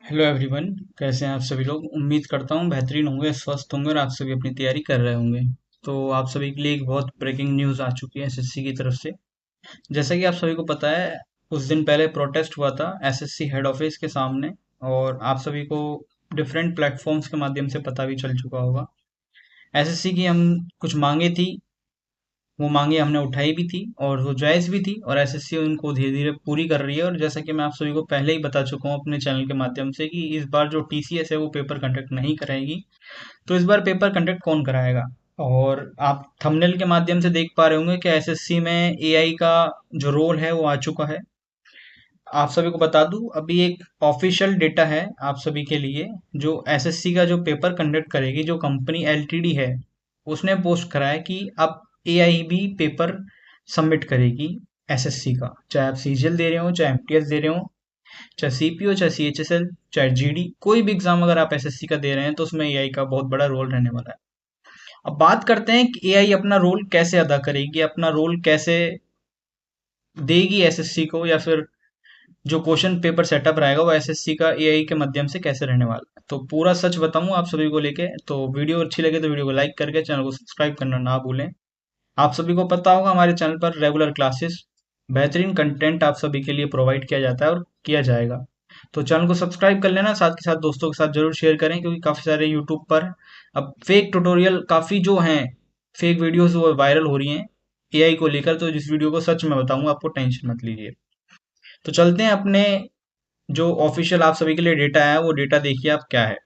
Hello everyone. कैसे हैं आप सभी लोग? उम्मीद करता हूँ बेहतरीन होंगे, स्वस्थ होंगे और आप सभी अपनी तैयारी कर रहे होंगे। तो आप सभी के लिए एक बहुत ब्रेकिंग न्यूज़ आ चुकी है एसएससी की तरफ से। जैसा कि आप सभी को पता है, कुछ दिन पहले प्रोटेस्ट हुआ था एसएससी हेड ऑफिस के सामने। और आप सभी को डिफरेंट प्लेटफॉर्म्स के माध्यम से पता भी चल चुका होगा। एसएससी की हम कुछ मांगे थी, वो मांगे हमने उठाई भी थी और वो जायज़ भी थी, और एसएससी उनको धीरे धीरे पूरी कर रही है। और जैसा कि मैं आप सभी को पहले ही बता चुका हूँ अपने चैनल के माध्यम से कि इस बार जो टीसीएस है वो पेपर कंडक्ट नहीं कराएगी। तो इस बार पेपर कंडक्ट कौन कराएगा? और आप थंबनेल के माध्यम से देख पा रहे होंगे कि एसएससी में एआई का जो रोल है वो आ चुका है। आप सभी को बता दूं, अभी एक ऑफिशियल डेटा है आप सभी के लिए। जो एसएससी का जो पेपर कंडक्ट करेगी, जो कंपनी एलटीडी है, उसने पोस्ट करा है कि अब एआई भी पेपर सबमिट करेगी एसएससी का। चाहे आप सीजीएल दे रहे हो, चाहे एमटीएस दे रहे हो, चाहे सीपीओ, चाहे सीएचएसएल, चाहे जीडी, कोई भी एग्जाम अगर आप एसएससी का दे रहे हैं तो उसमें एआई का बहुत बड़ा रोल रहने वाला है। अब बात करते हैं कि एआई अपना रोल कैसे अदा करेगी, अपना रोल कैसे देगी एसएससी को, या फिर जो क्वेश्चन पेपर सेटअप रहेगा वो एसएससी का एआई के माध्यम से कैसे रहने वाला है। तो पूरा सच बताऊं आप सभी को लेके। तो वीडियो अच्छी लगे तो वीडियो को लाइक करके चैनल को सब्सक्राइब करना ना भूलें। आप सभी को पता होगा हमारे चैनल पर रेगुलर क्लासेस, बेहतरीन कंटेंट आप सभी के लिए प्रोवाइड किया जाता है और किया जाएगा। तो चैनल को सब्सक्राइब कर लेना, साथ के साथ दोस्तों के साथ जरूर शेयर करें, क्योंकि काफ़ी सारे यूट्यूब पर अब फेक ट्यूटोरियल काफ़ी जो हैं, फेक वीडियोस वो वायरल हो रही हैं एआई को लेकर। तो जिस वीडियो को सच में बताऊंगा, आपको टेंशन मत लीजिए। तो चलते हैं अपने जो ऑफिशियल आप सभी के लिए डेटा है, वो डेटा देखिए आप क्या है।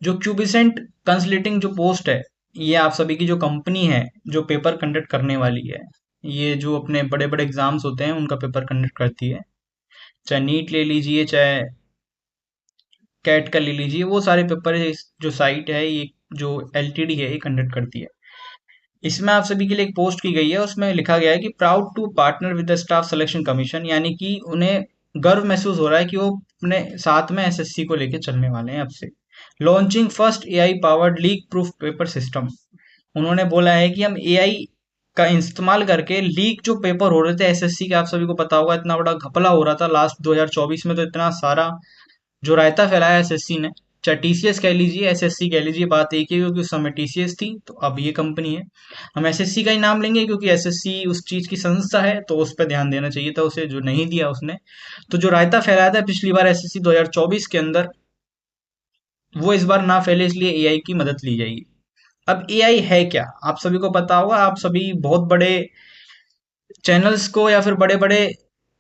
जो क्यूबिसेंट कंसल्टिंग जो पोस्ट है, ये आप सभी की जो कंपनी है जो पेपर कंडक्ट करने वाली है, ये जो अपने बड़े बड़े एग्जाम्स होते हैं उनका पेपर कंडक्ट करती है। चाहे नीट ले लीजिए, चाहे कैट का ले लीजिए, वो सारे पेपर जो साइट है, ये जो एलटीडी है, ये कंडक्ट करती है। इसमें आप सभी के लिए एक पोस्ट की गई है, उसमें लिखा गया है कि proud to partner with the staff selection commission, यानी कि उन्हें गर्व महसूस हो रहा है कि वो अपने साथ में एसएससी को लेके चलने वाले हैं अब से। Launching first AI powered leak proof paper system. उन्होंने बोला है कि हम एआई का इस्तेमाल करके लीक जो पेपर हो रहे थे एसएससी के, आप सभी को पता होगा इतना बड़ा घपला हो रहा था लास्ट 2024 में, तो इतना सारा जो रायता फैलाया एसएससी ने, चाहे टीसीएस कह लीजिए, एसएससी कह लीजिए, बात एक ही है, क्योंकि उस समय टीसीएस थी तो अब ये कंपनी है। हम एसएससी का ही नाम लेंगे क्योंकि एसएससी उस चीज की संस्था है, तो उस पर ध्यान देना चाहिए था उसे, जो नहीं दिया उसने। तो जो रायता फैलाया था पिछली बार एसएससी 2024 के अंदर, वो इस बार ना फैले, इसलिए एआई की मदद ली जाएगी। अब एआई है क्या, आप सभी को पता होगा। आप सभी बहुत बड़े चैनल्स को या फिर बड़े बड़े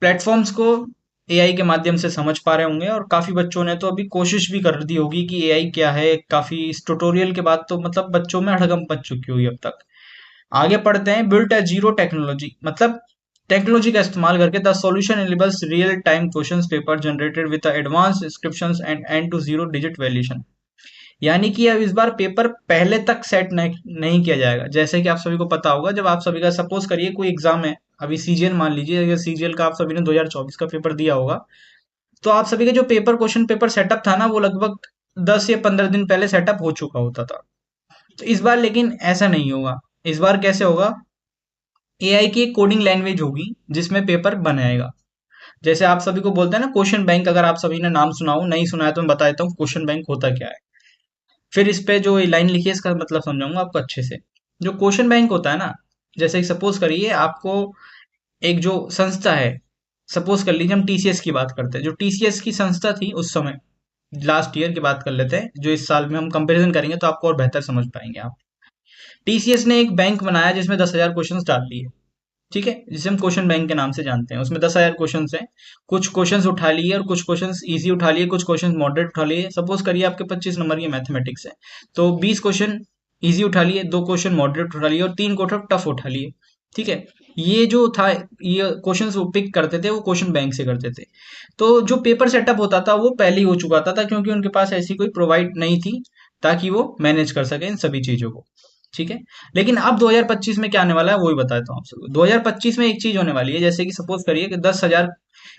प्लेटफॉर्म्स को एआई के माध्यम से समझ पा रहे होंगे, और काफी बच्चों ने तो अभी कोशिश भी कर दी होगी कि एआई क्या है। काफी इस ट्यूटोरियल के बाद तो मतलब बच्चों में हड़कंप मच चुकी होगी अब तक। आगे पढ़ते हैं। बिल्ट ए जीरो टेक्नोलॉजी, मतलब टेक्नोलॉजी का इस्तेमाल करके the solution enables real time questions paper generated with advance inscriptions and end to zero digit valuation. यानी कि अब इस बार पेपर पहले तक सेट नहीं किया जाएगा। जैसे कि आप सभी को पता होगा, जब आप सभी का सपोज करिए कोई एग्जाम है, अभी सीजीएल मान लीजिए, अगर सीजीएल का आप सभी ने 2024 का पेपर दिया होगा, तो आप सभी का जो क्वेश्चन पेपर सेटअप था ना, वो लगभग 10 या 15 दिन पहले सेटअप हो चुका होता था। तो इस बार लेकिन ऐसा नहीं होगा। इस बार कैसे होगा? एआई की एक कोडिंग लैंग्वेज होगी जिसमें पेपर बनाएगा। जैसे आप सभी को बोलते हैं ना क्वेश्चन बैंक, अगर आप सभी ने नाम सुना हो, नहीं सुना है तो मैं बता देता हूँ क्वेश्चन बैंक होता क्या है। फिर इस पे जो लाइन लिखी है इसका मतलब समझाऊंगा आपको अच्छे से। जो क्वेश्चन बैंक होता है ना, जैसे सपोज करिए आपको एक जो संस्था है, सपोज कर लीजिए हम टीसीएस की बात करते हैं। जो टीसीएस की संस्था थी उस समय, लास्ट ईयर की बात कर लेते हैं, जो इस साल में हम कंपैरिजन करेंगे तो आपको और बेहतर समझ पाएंगे आप। टीसीएस ने एक बैंक बनाया जिसमें 10,000 क्वेश्चन डाल दिए, ठीक है, जिसे हम क्वेश्चन बैंक के नाम से जानते हैं। उसमें 10,000 क्वेश्चन हैं। कुछ क्वेश्चन उठा लिए और कुछ क्वेश्चन इजी उठा लिए, कुछ क्वेश्चन मॉडरेट उठा लिए। सपोज करिए आपके 25 नंबर की मैथमेटिक्स है, तो 20 क्वेश्चन इजी उठा लिए, 2 क्वेश्चन मॉडरेट उठा लिए और 3 क्वेश्चन टफ उठा लिए, ठीक है। ये जो था, ये क्वेश्चंस वो पिक करते थे, वो क्वेश्चन बैंक से करते थे। तो जो पेपर सेटअप होता था वो पहले ही हो चुका था, क्योंकि उनके पास ऐसी कोई प्रोवाइड नहीं थी ताकि वो मैनेज कर सके इन सभी चीजों को, ठीक है। लेकिन अब 2025 में क्या आने वाला है वो ही बताता हूँ आप सबको। 2025 में एक चीज होने वाली है, जैसे कि सपोज करिए कि 10,000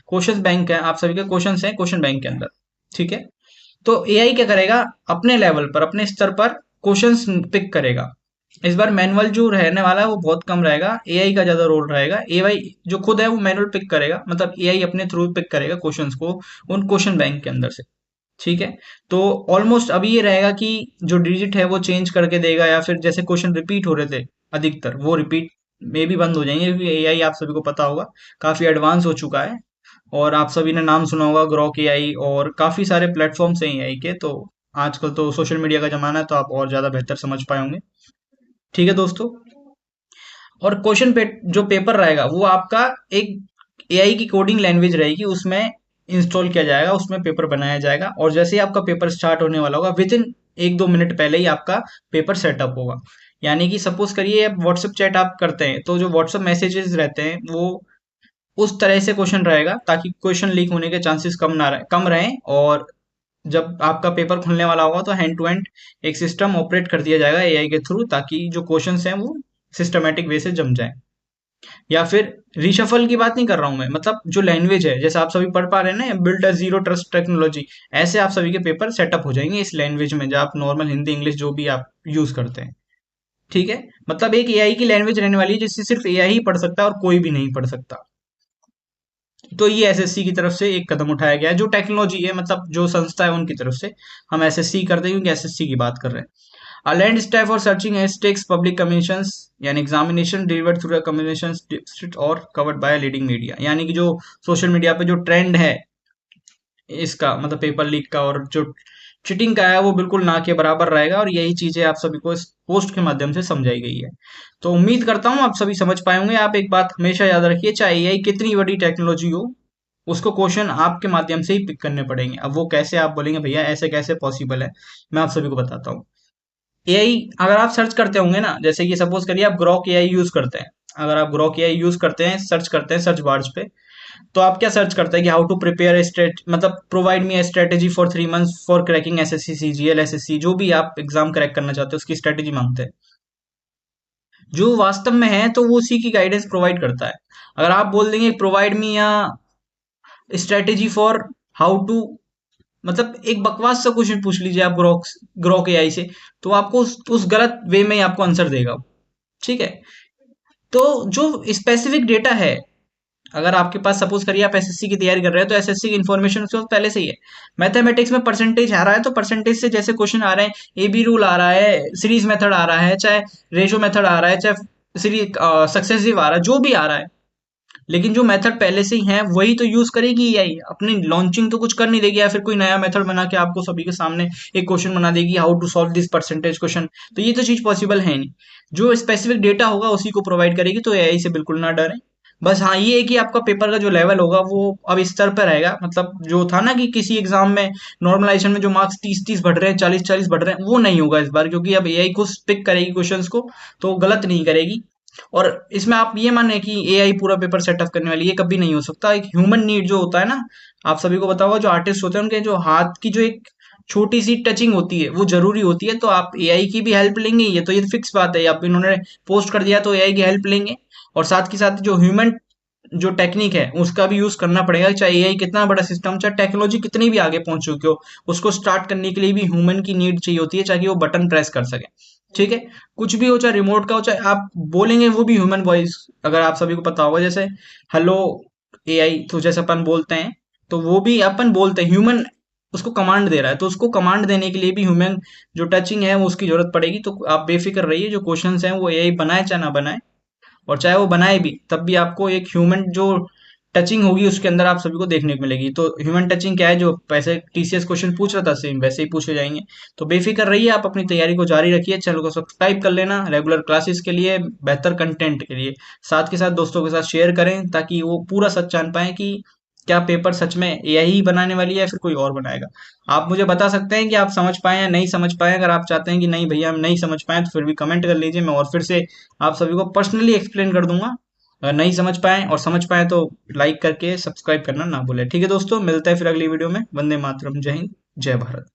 क्वेश्चन बैंक है, आप सभी के क्वेश्चन हैं क्वेश्चन बैंक के अंदर, ठीक है। तो एआई क्या करेगा? अपने लेवल पर, अपने स्तर पर क्वेश्चंस पिक करेगा, इस बार मैनुअल जो रहने वाला है वो बहुत कम रहेगा, एआई का ज्यादा रोल रहेगा। एआई जो खुद है वो मैनुअल पिक करेगा, मतलब एआई अपने थ्रू पिक करेगा क्वेश्चंस को उन क्वेश्चन बैंक के अंदर से। ठीक है। तो ऑलमोस्ट अभी ये रहेगा कि जो डिजिट है वो चेंज करके देगा, या फिर जैसे क्वेश्चन रिपीट हो रहे थे अधिकतर वो रिपीट में भी बंद हो जाएंगे, क्योंकि एआई आप सभी को पता होगा काफी एडवांस हो चुका है। और आप सभी ने नाम सुना होगा ग्रोक एआई, और काफी सारे प्लेटफॉर्म्स हैं एआई के। तो आजकल तो सोशल मीडिया का जमाना है, तो आप और ज्यादा बेहतर समझ पाए होंगे। ठीक है दोस्तों। और क्वेश्चन पे जो पेपर रहेगा वो आपका एक एआई की कोडिंग लैंग्वेज रहेगी, उसमें इंस्टॉल किया जाएगा, उसमें पेपर बनाया जाएगा, और जैसे ही आपका पेपर स्टार्ट होने वाला होगा विद इन 1-2 मिनट पहले ही आपका पेपर सेटअप होगा। यानी कि सपोज करिए आप व्हाट्सएप चैट आप करते हैं, तो जो व्हाट्सएप मैसेजेस रहते हैं वो उस तरह से क्वेश्चन रहेगा ताकि क्वेश्चन लीक होने के चांसेस कम रहें। और जब आपका पेपर खुलने वाला होगा तो हैंड टू हैंड एक सिस्टम ऑपरेट कर दिया जाएगा एआई के थ्रू, ताकि जो क्वेश्चंस हैं वो सिस्टमेटिक वे से जम जाए। या फिर रिशफल की बात नहीं कर रहा हूं मैं, मतलब जो लैंग्वेज है जैसे आप सभी पढ़ पा रहे हैं ना, build a zero trust technology, ऐसे आप सभी के पेपर सेटअप हो जाएंगे इस लैंग्वेज में, जो आप नॉर्मल हिंदी इंग्लिश जो भी आप यूज करते हैं। ठीक है। मतलब एक एआई की लैंग्वेज रहने वाली है जिससे सिर्फ एआई ही पढ़ सकता है और कोई भी नहीं पढ़ सकता। तो ये एसएससी की तरफ से एक कदम उठाया गया है, जो टेक्नोलॉजी है मतलब जो संस्था है उनकी तरफ से। हम एसएससी करते हैं क्योंकि एसएससी की बात कर रहे हैं। A land staff for searching has takes public commissions यानी एग्जामिनेशन डिलीवर्ड थ्रू कम्युनिकेशन और कवर्ड बाय लीडिंग मीडिया, यानी कि जो सोशल मीडिया पे जो ट्रेंड है इसका, मतलब पेपर लीक का और जो चीटिंग का है, वो बिल्कुल ना के बराबर रहेगा। और यही चीजें आप सभी को इस पोस्ट के माध्यम से समझाई गई है। तो उम्मीद करता हूँ आप सभी समझ पाए होंगे। आप एक बात हमेशा याद रखिए, चाहे एआई कितनी बड़ी टेक्नोलॉजी हो, उसको क्वेश्चन आपके माध्यम से ही पिक करने पड़ेंगे। अब वो कैसे, आप बोलेंगे भैया ऐसे कैसे पॉसिबल है, मैं आप सभी को बताता हूँ। एआई अगर आप सर्च करते होंगे ना, जैसे कि सपोज करिए आप ग्रॉक एआई यूज करते हैं। अगर आप ग्रॉक एआई यूज करते हैं, सर्च करते हैं सर्च बार्स पे, तो आप क्या सर्च करते हैं कि हाउ टू प्रिपेयर स्टेट, मतलब provide me a strategy for 3 months for cracking SSC CGL SSC, जो भी आप एग्जाम क्रैक करना चाहते हैं उसकी स्ट्रेटेजी मांगते हैं। जो वास्तव में है तो वो उसी की गाइडेंस प्रोवाइड करता है। अगर आप बोल देंगे प्रोवाइड मी या स्ट्रेटेजी फॉर हाउ टू, मतलब एक बकवास सा क्वेश्चन पूछ लीजिए आप ग्रोक एआई से, तो आपको उस गलत वे में ही आपको आंसर देगा। ठीक है। तो जो स्पेसिफिक डेटा है, अगर आपके पास सपोज करिए आप एसएससी की तैयारी कर रहे हैं, तो एसएससी की इन्फॉर्मेशन उसके पास पहले से ही है। मैथमेटिक्स में परसेंटेज आ रहा है तो परसेंटेज से जैसे क्वेश्चन आ रहे हैं, ए बी रूल आ रहा है, सीरीज मेथड आ रहा है, चाहे रेशो मेथड आ रहा है, चाहे सीरीज सक्सेसिव आ रहा है, जो भी आ रहा है, लेकिन जो मेथड पहले से ही है वही तो यूज करेगी एआई। अपनी लॉन्चिंग तो कुछ कर नहीं देगी, या फिर कोई नया मेथड बना के आपको सभी के सामने एक क्वेश्चन बना देगी how to solve this percentage question. तो ये तो चीज पॉसिबल है नहीं। जो स्पेसिफिक डेटा होगा उसी को प्रोवाइड करेगी, तो एआई से बिल्कुल ना डरें। बस हाँ ये है कि आपका पेपर का जो लेवल होगा वो अब इस स्तर पर रहेगा, मतलब जो था ना कि किसी एग्जाम में नॉर्मलाइजेशन में जो मार्क्स 30-30 बढ़ रहे हैं, 40-40 बढ़ रहे हैं, वो नहीं होगा इस बार, क्योंकि अब एआई खुद पिक करेगी क्वेश्चंस को, तो गलत नहीं करेगी। और इसमें आप ये माने कि एआई पूरा पेपर सेटअप करने वाली, ये कभी नहीं हो सकता। एक ह्यूमन नीड जो होता है ना, आप सभी को पता होगा, जो आर्टिस्ट होते हैं उनके जो हाथ की जो एक छोटी सी टचिंग होती है वो जरूरी होती है। तो आप एआई की भी हेल्प लेंगे, ये तो ये फिक्स बात है, आप इन्होंने पोस्ट कर दिया तो एआई की हेल्प लेंगे। और साथ के साथ जो ह्यूमन जो टेक्निक है उसका भी यूज करना पड़ेगा, चाहे एआई कितना बड़ा सिस्टम, चाहे टेक्नोलॉजी कितनी भी आगे पहुंच चुकी हो, उसको स्टार्ट करने के लिए भी ह्यूमन की नीड चाहिए होती है, चाहे वो बटन प्रेस कर सके। ठीक है। कुछ भी हो, चाहे रिमोट का हो, चाहे आप बोलेंगे वो भी ह्यूमन वॉइस। अगर आप सभी को पता होगा जैसे हेलो एआई, तो जैसे अपन बोलते हैं, तो वो भी अपन बोलते हैं, ह्यूमन उसको कमांड दे रहा है, तो उसको कमांड देने के लिए भी ह्यूमन जो टचिंग है वो उसकी जरूरत पड़ेगी। तो आप बेफिक्र रहिए, जो क्वेश्चंस हैं वो एआई बनाए चाहे ना बनाए, और चाहे वो बनाए भी तब भी आपको एक ह्यूमन जो टचिंग होगी उसके अंदर आप सभी को देखने को मिलेगी। तो ह्यूमन टचिंग क्या है, जो पैसे टीसीएस क्वेश्चन पूछ रहा था सेम वैसे ही पूछे जाएंगे। तो बेफिक्र रहिए, आप अपनी तैयारी को जारी रखिए, चैनल को सब्सक्राइब कर लेना रेगुलर क्लासेस के लिए, बेहतर कंटेंट के लिए। साथ के साथ दोस्तों के साथ शेयर करें ताकि वो पूरा सच जान पाए कि क्या पेपर सच में एआई ही बनाने वाली है या फिर कोई और बनाएगा। आप मुझे बता सकते हैं कि आप समझ पाए या नहीं समझ पाए। अगर आप चाहते हैं कि नहीं भैया हम नहीं समझ पाए, तो फिर भी कमेंट कर लीजिए, मैं और फिर से आप सभी को पर्सनली एक्सप्लेन कर दूंगा। अगर नहीं समझ पाए और समझ पाए तो लाइक करके सब्सक्राइब करना ना भूलें। ठीक है दोस्तों, मिलते हैं फिर अगली वीडियो में। वंदे मातरम, जय हिंद, जय भारत।